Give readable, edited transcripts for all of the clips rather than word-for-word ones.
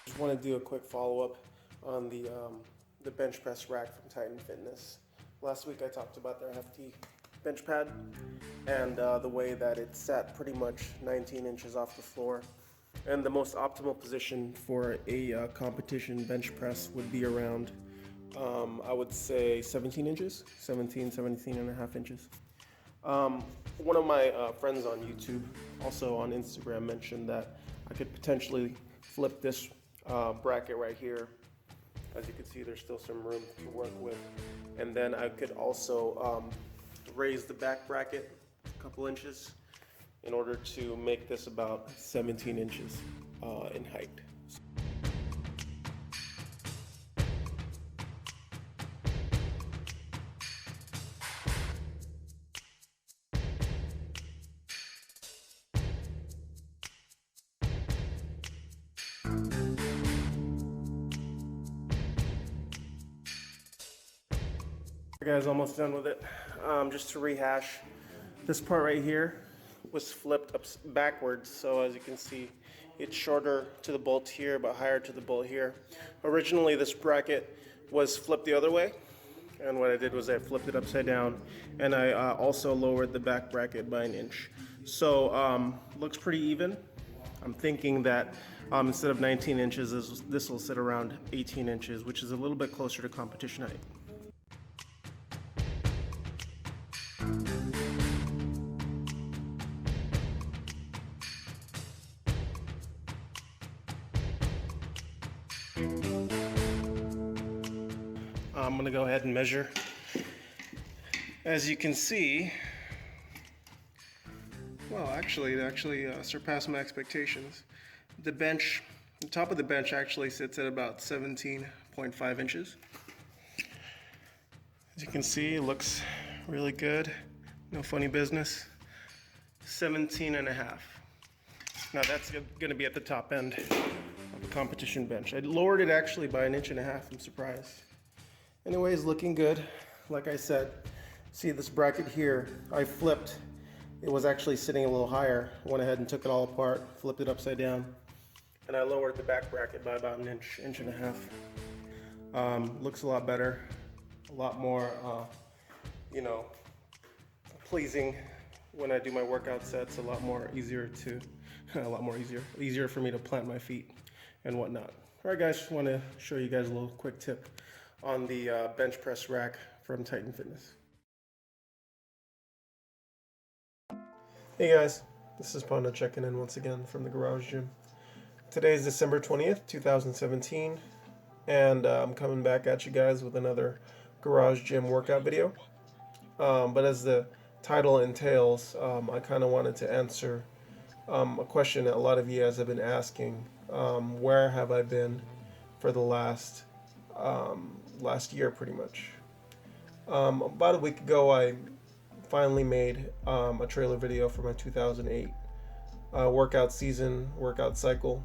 Just want to do a quick follow-up on the bench press rack from Titan Fitness. Last week I talked about their hefty bench pad and the way that it sat pretty much 19 inches off the floor. And the most optimal position for a competition bench press would be around, I would say 17 inches, 17 and a half inches. One of my friends on YouTube, also on Instagram, mentioned that I could potentially flip this bracket right here. As you can see, there's still some room to work with. And then I could also raise the back bracket a couple inches in order to make this about 17 inches in height. Guys, almost done with it. Just to rehash, this part right here was flipped up backwards, so as you can see, it's shorter to the bolt here but higher to the bolt here. Originally this bracket was flipped the other way, and what I did was I flipped it upside down, and I also lowered the back bracket by 1 inch. So looks pretty even. I'm thinking that instead of 19 inches, this will sit around 18 inches, which is a little bit closer to competition height. I'm gonna go ahead and measure. As you can see, well, actually, it surpassed my expectations. The top of the bench actually sits at about 17.5 inches. As you can see, it looks really good. No funny business. 17 and a half. Now that's gonna be at the top end of the competition bench. I lowered it actually by 1.5 inches. I'm surprised. Anyways, looking good. Like I said, see this bracket here, I flipped. It was actually sitting a little higher. Went ahead and took it all apart, flipped it upside down, and I lowered the back bracket by about 1 inch and a half. Looks a lot better, a lot more, pleasing when I do my workout sets. A lot more easier for me to plant my feet and whatnot. All right, guys, just want to show you guys a little quick tip on the bench press rack from Titan Fitness. Hey guys, this is Panda checking in once again from the garage gym. Today is December 20th, 2017, and I'm coming back at you guys with another garage gym workout video. But as the title entails, I kind of wanted to answer a question that a lot of you guys have been asking. Where have I been for the last year, pretty much? About a week ago, I finally made a trailer video for my 2008 workout cycle.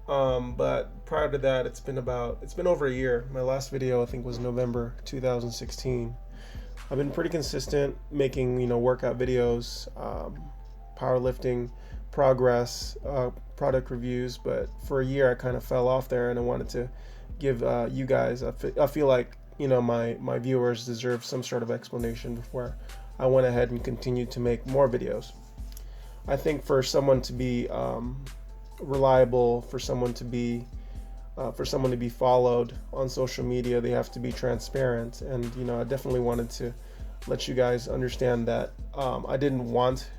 But prior to that, it's been over a year. My last video, I think, was November 2016. I've been pretty consistent making, workout videos, powerlifting, progress, product reviews, but for a year I kind of fell off there, and I wanted to give you guys, I feel like, my viewers deserve some sort of explanation before I went ahead and continued to make more videos. I think for someone to be reliable, for someone to be followed on social media, they have to be transparent. And I definitely wanted to let you guys understand that I didn't want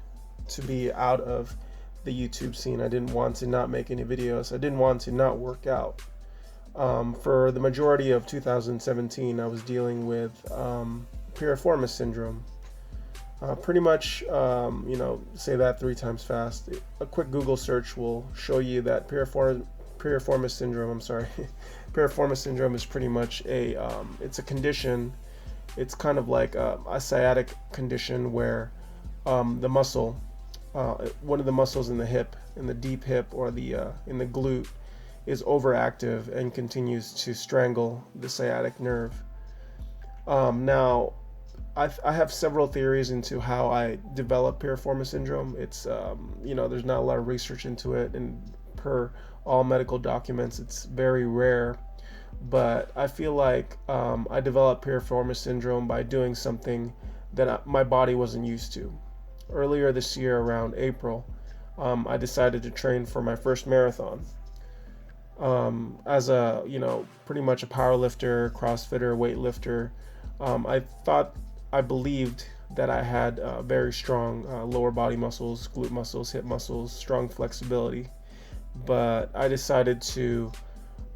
to be out of the YouTube scene. I didn't want to not make any videos. I didn't want to not work out. For the majority of 2017, I was dealing with Piriformis syndrome. Pretty much, say that 3 times fast. A quick Google search will show you that Piriformis syndrome. Piriformis syndrome is pretty much it's a condition. It's kind of like a sciatic condition where the muscle, one of the muscles in the hip, in the deep hip or in the glute, is overactive and continues to strangle the sciatic nerve. Now, I have several theories into how I developed Piriformis syndrome. It's there's not a lot of research into it, and per all medical documents, it's very rare. But I feel like I developed piriformis syndrome by doing something that my body wasn't used to. Earlier this year, around April, I decided to train for my first marathon. As a, pretty much a power lifter, crossfitter, weightlifter, I believed that I had very strong lower body muscles, glute muscles, hip muscles, strong flexibility. But I decided to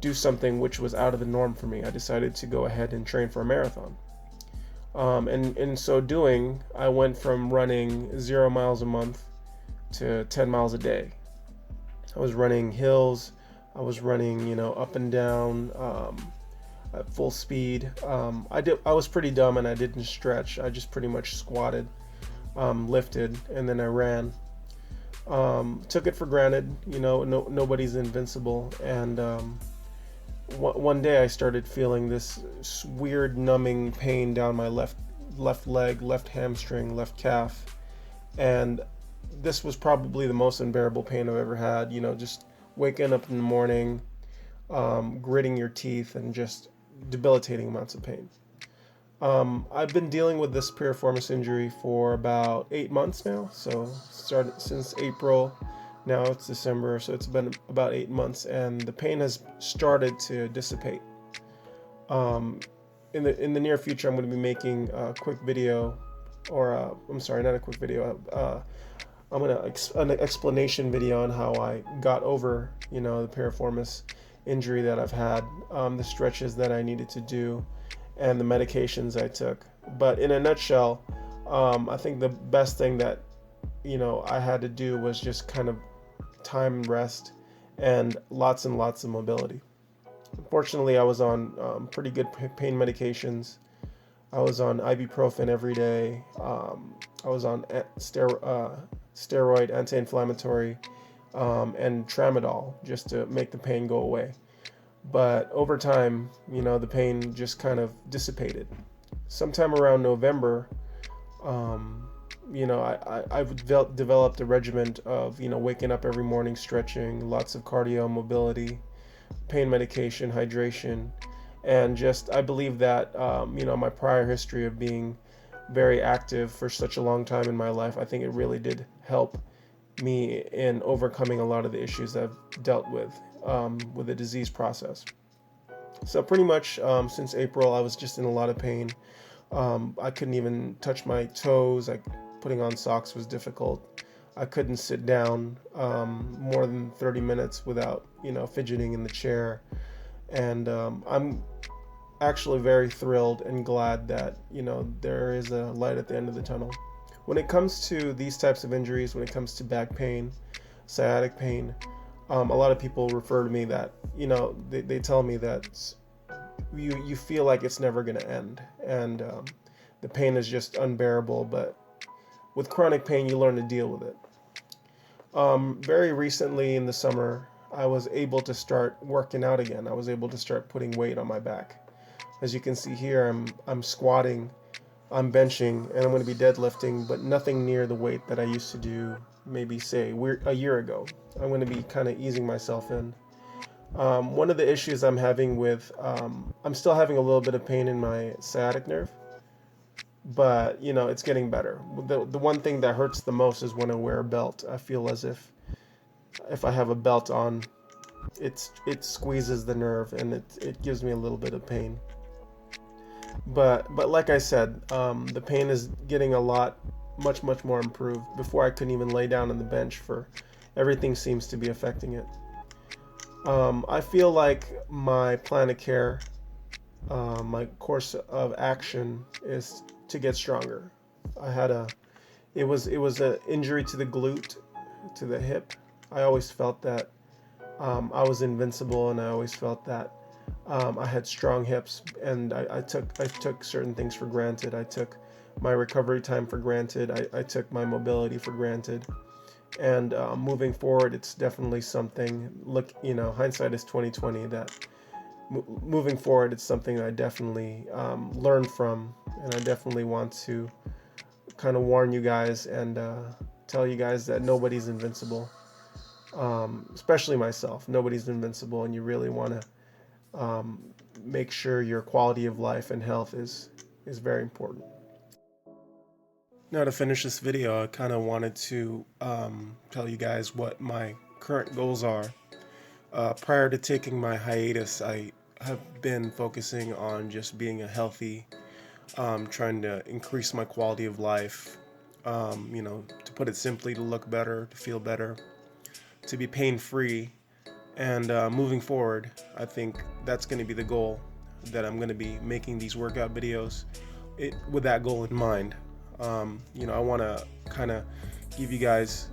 do something which was out of the norm for me. I decided to go ahead and train for a marathon. And in so doing, I went from running 0 miles a month to 10 miles a day. I was running hills. I was running, up and down at full speed. I was pretty dumb and I didn't stretch. I just pretty much squatted, lifted, and then I ran. Took it for granted, nobody's invincible. And one day I started feeling this weird numbing pain down my left leg, left hamstring, left calf, and this was probably the most unbearable pain I've ever had. Just waking up in the morning, gritting your teeth, and just debilitating amounts of pain. I've been dealing with this piriformis injury for about 8 months now. So started since April. Now it's December, so it's been about 8 months, and the pain has started to dissipate. In the near future, I'm going to be making a quick video, or I'm sorry, not a quick video. I'm going to an explanation video on how I got over, the piriformis injury that I've had, the stretches that I needed to do, and the medications I took. But in a nutshell, I think the best thing that I had to do was just kind of time, rest, and lots of mobility. Unfortunately, I was on pretty good pain medications. I was on ibuprofen every day. I was on steroid, anti-inflammatory, and tramadol just to make the pain go away. But over time, the pain just kind of dissipated. Sometime around November, I've developed a regimen of, waking up every morning, stretching, lots of cardio, mobility, pain medication, hydration, and I believe that, my prior history of being very active for such a long time in my life, I think it really did help me in overcoming a lot of the issues I've dealt with the disease process. So pretty much since April, I was just in a lot of pain. I couldn't even touch my toes. Putting on socks was difficult. I couldn't sit down more than 30 minutes without, fidgeting in the chair. And I'm actually very thrilled and glad that, there is a light at the end of the tunnel. When it comes to these types of injuries, when it comes to back pain, sciatic pain, a lot of people refer to me that, they tell me that you feel like it's never going to end. And the pain is just unbearable. But with chronic pain, you learn to deal with it. Very recently in the summer, I was able to start working out again. I was able to start putting weight on my back. As you can see here, I'm squatting, I'm benching, and I'm going to be deadlifting, but nothing near the weight that I used to do maybe say a year ago. I'm going to be kind of easing myself in. One of the issues I'm having with, I'm still having a little bit of pain in my sciatic nerve, but it's getting better. The one thing that hurts the most is when I wear a belt. I feel as if I have a belt on, it squeezes the nerve and it gives me a little bit of pain. But like I said, the pain is getting much more improved. Before I couldn't even lay down on the bench for everything seems to be affecting it. I feel like my plan of care, my course of action is to get stronger. It was an injury to the glute, to the hip. I always felt that I was invincible, and I always felt that I had strong hips, and I took certain things for granted. I took my recovery time for granted. I took my mobility for granted. And moving forward, it's definitely something. Look, hindsight is 20/20. That moving forward, it's something I definitely learned from, and I definitely want to kind of warn you guys and tell you guys that nobody's invincible. especially myself. Nobody's invincible, and you really want to make sure your quality of life and health is very important. Now, to finish this video, I kind of wanted to tell you guys what my current goals are. Prior to taking my hiatus, I have been focusing on just being a healthy, trying to increase my quality of life, to put it simply, to look better, to feel better, to be pain-free. And moving forward, I think that's going to be the goal, that I'm going to be making these workout videos with that goal in mind. I want to kind of give you guys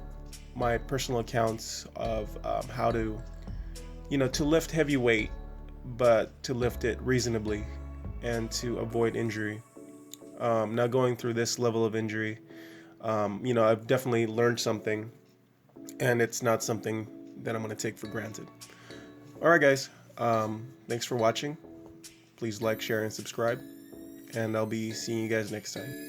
my personal accounts of how to, to lift heavy weight, but to lift it reasonably and to avoid injury. Now, going through this level of injury, I've definitely learned something, and it's not something that I'm going to take for granted. All right, guys. Thanks for watching. Please like, share, and subscribe, and I'll be seeing you guys next time.